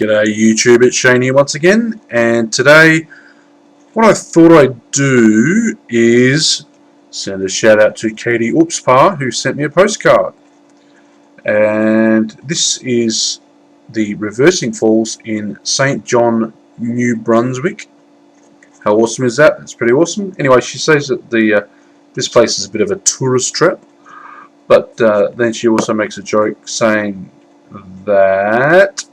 G'day YouTube, it's Shane here once again, and today what I thought I'd do is send a shout out to Katie Oopspa, who sent me a postcard. And this is the Reversing Falls in St. John, New Brunswick. How awesome is that? It's pretty awesome. Anyway, she says that this place is a bit of a tourist trap, but then she also makes a joke saying that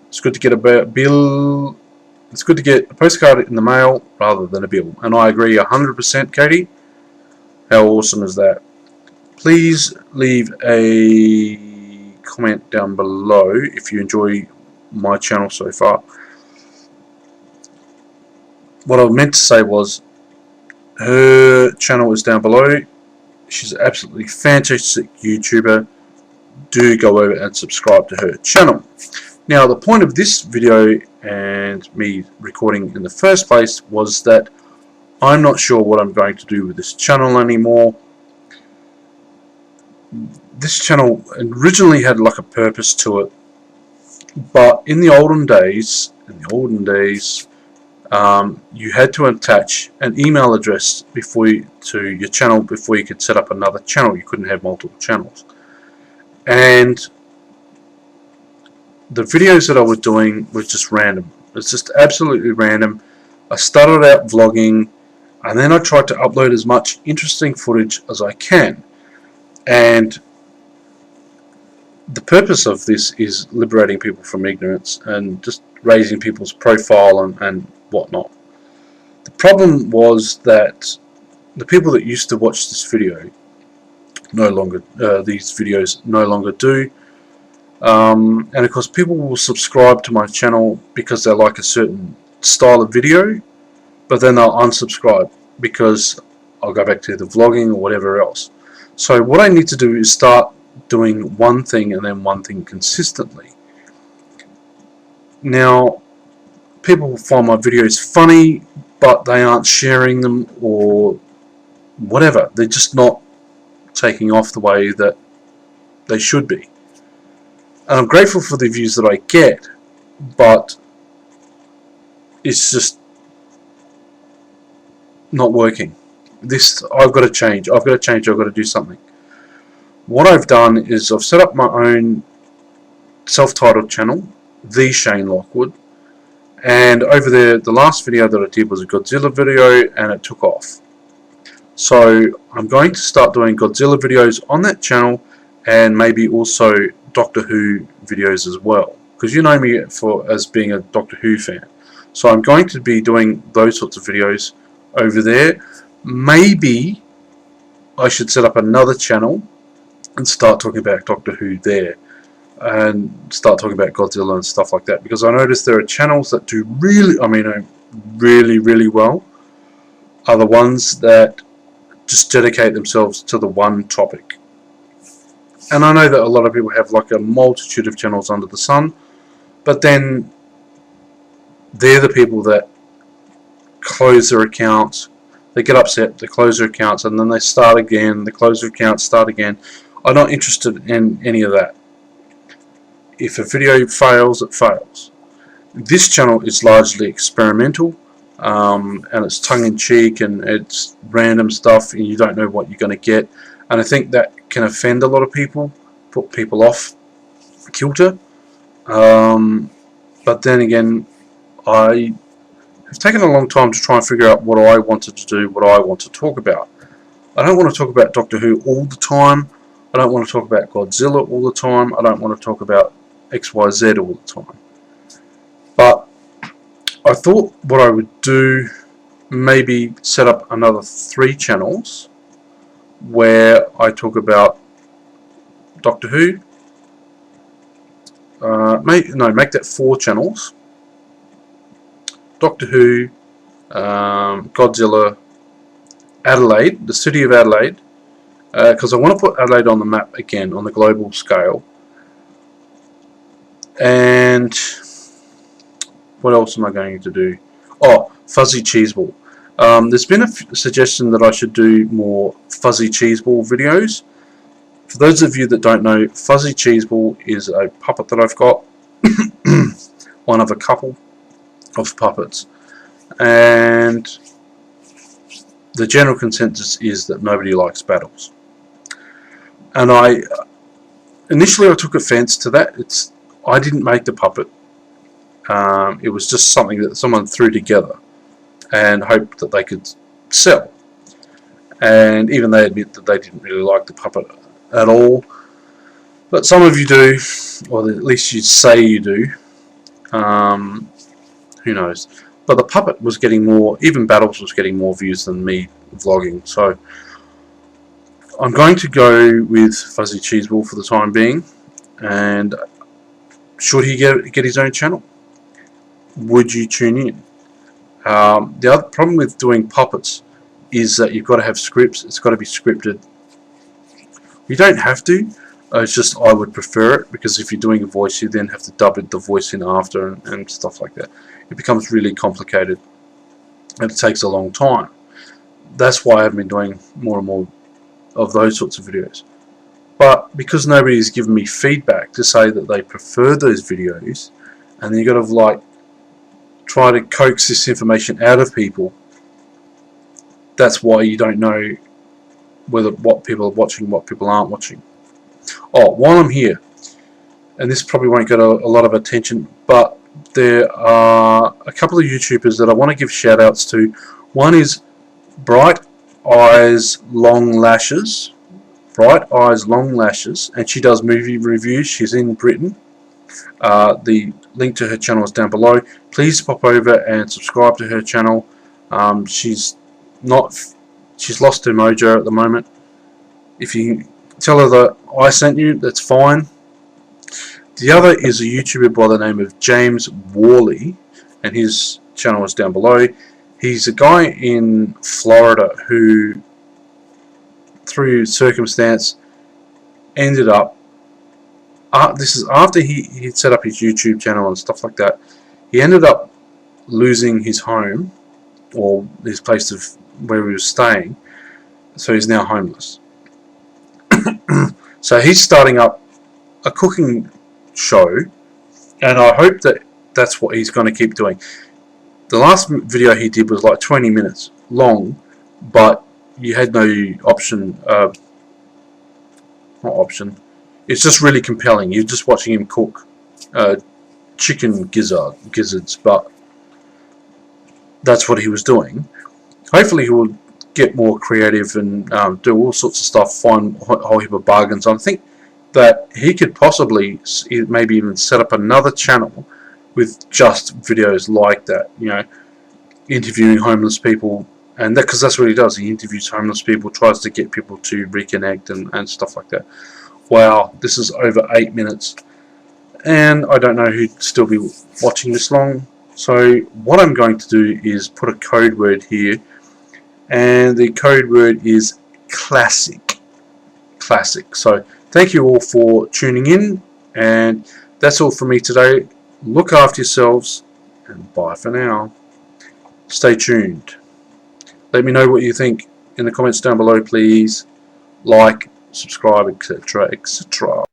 it's good to get a bill. It's good to get a postcard in the mail rather than a bill, and I agree 100%, Katie. How awesome is that? Please leave a comment down below if you enjoy my channel so far. What I meant to say was, her channel is down below. She's an absolutely fantastic YouTuber. Do go over and subscribe to her channel. Now, the point of this video and me recording in the first place was that I'm not sure what I'm going to do with this channel anymore. This channel originally had like a purpose to it, but in the olden days, you had to attach an email address to your channel before you could set up another channel. You couldn't have multiple channels. And the videos that I was doing was just random. It's just absolutely random. I started out vlogging, and then I tried to upload as much interesting footage as I can. And the purpose of this is liberating people from ignorance and just raising people's profile and whatnot. The problem was that the people that used to watch this video these videos no longer do. And of course, people will subscribe to my channel because they like a certain style of video, but then they'll unsubscribe because I'll go back to the vlogging or whatever else. So what I need to do is start doing one thing and then one thing consistently. Now, people will find my videos funny, but they aren't sharing them or whatever. They're just not taking off the way that they should be. And I'm grateful for the views that I get, but it's just not working. I've got to change. I've got to do something. What I've done is I've set up my own self-titled channel, The Shane Lockwood, and over there, the last video that I did was a Godzilla video, and it took off. So I'm going to start doing Godzilla videos on that channel, and maybe also Doctor Who videos as well, because you know me as being a Doctor Who fan. So I'm going to be doing those sorts of videos over there. Maybe I should set up another channel and start talking about Doctor Who there, and start talking about Godzilla and stuff like that, because I noticed there are channels that do really well are the ones that just dedicate themselves to the one topic. And I know that a lot of people have like a multitude of channels under the sun, but then they're the people that close their accounts. They get upset, they close their accounts, and then they start again, they close their accounts, start again. I'm not interested in any of that. If a video fails, it fails. This channel is largely experimental, and it's tongue-in-cheek, and it's random stuff, and you don't know what you're going to get. And I think that can offend a lot of people, put people off kilter. But then again, I have taken a long time to try and figure out what I wanted to do, what I want to talk about. I don't want to talk about Doctor Who all the time. I don't want to talk about Godzilla all the time. I don't want to talk about XYZ all the time. But I thought what I would do, maybe set up another 3 channels where I talk about Doctor Who. Make that 4 channels. Doctor Who, Godzilla, Adelaide, the city of Adelaide, because I want to put Adelaide on the map again on the global scale. And what else am I going to do? Oh, Fuzzy Cheeseball. There's been a suggestion that I should do more Fuzzy Cheeseball videos. For those of you that don't know, Fuzzy Cheeseball is a puppet that I've got one of a couple of puppets, and the general consensus is that nobody likes battles. And initially I took offense to that. I didn't make the puppet. It was just something that someone threw together and hoped that they could sell. And even they admit that they didn't really like the puppet at all. But some of you do, or at least you say you do. Who knows? But the puppet was getting more, even Battles was getting more views than me vlogging. So I'm going to go with Fuzzy Cheeseball for the time being. And should he get his own channel? Would you tune in? The other problem with doing puppets is that you've got to have scripts. It's got to be scripted. You don't have to. It's just I would prefer it, because if you're doing a voice, you then have to dub the voice in after and stuff like that. It becomes really complicated and it takes a long time. That's why I've been doing more and more of those sorts of videos. But because nobody's given me feedback to say that they prefer those videos, and then you've got to like try to coax this information out of people, that's why you don't know what people are watching and what people aren't watching. Oh, while I'm here, and this probably won't get a lot of attention, but there are a couple of YouTubers that I want to give shout outs to. One is Brighteyeslonglashes, and she does movie reviews. She's in Britain. The link to her channel is down below. Please pop over and subscribe to her channel. She's lost her mojo at the moment. If you tell her that I sent you, that's fine. The other is a YouTuber by the name of James Worley, and his channel is down below. He's a guy in Florida who, through circumstance, ended up, this is after he'd set up his YouTube channel and stuff like that, he ended up losing his home, or his place of where he was staying, so he's now homeless. So he's starting up a cooking show, and I hope that that's what he's going to keep doing. The last video he did was like 20 minutes long, but you had no option, not option, it's just really compelling. You're just watching him cook chicken gizzards, but that's what he was doing. Hopefully he will get more creative and do all sorts of stuff, find a whole heap of bargains. I think that he could possibly maybe even set up another channel with just videos like that, you know, interviewing homeless people, and because that's what he does. He interviews homeless people, tries to get people to reconnect and stuff like that. Wow, this is over 8 minutes, and I don't know who'd still be watching this long. So what I'm going to do is put a code word here, and the code word is classic. So thank you all for tuning in, and that's all from me today. Look after yourselves, and bye for now. Stay tuned. Let me know what you think in the comments down below, please. Like, subscribe, etc., etc.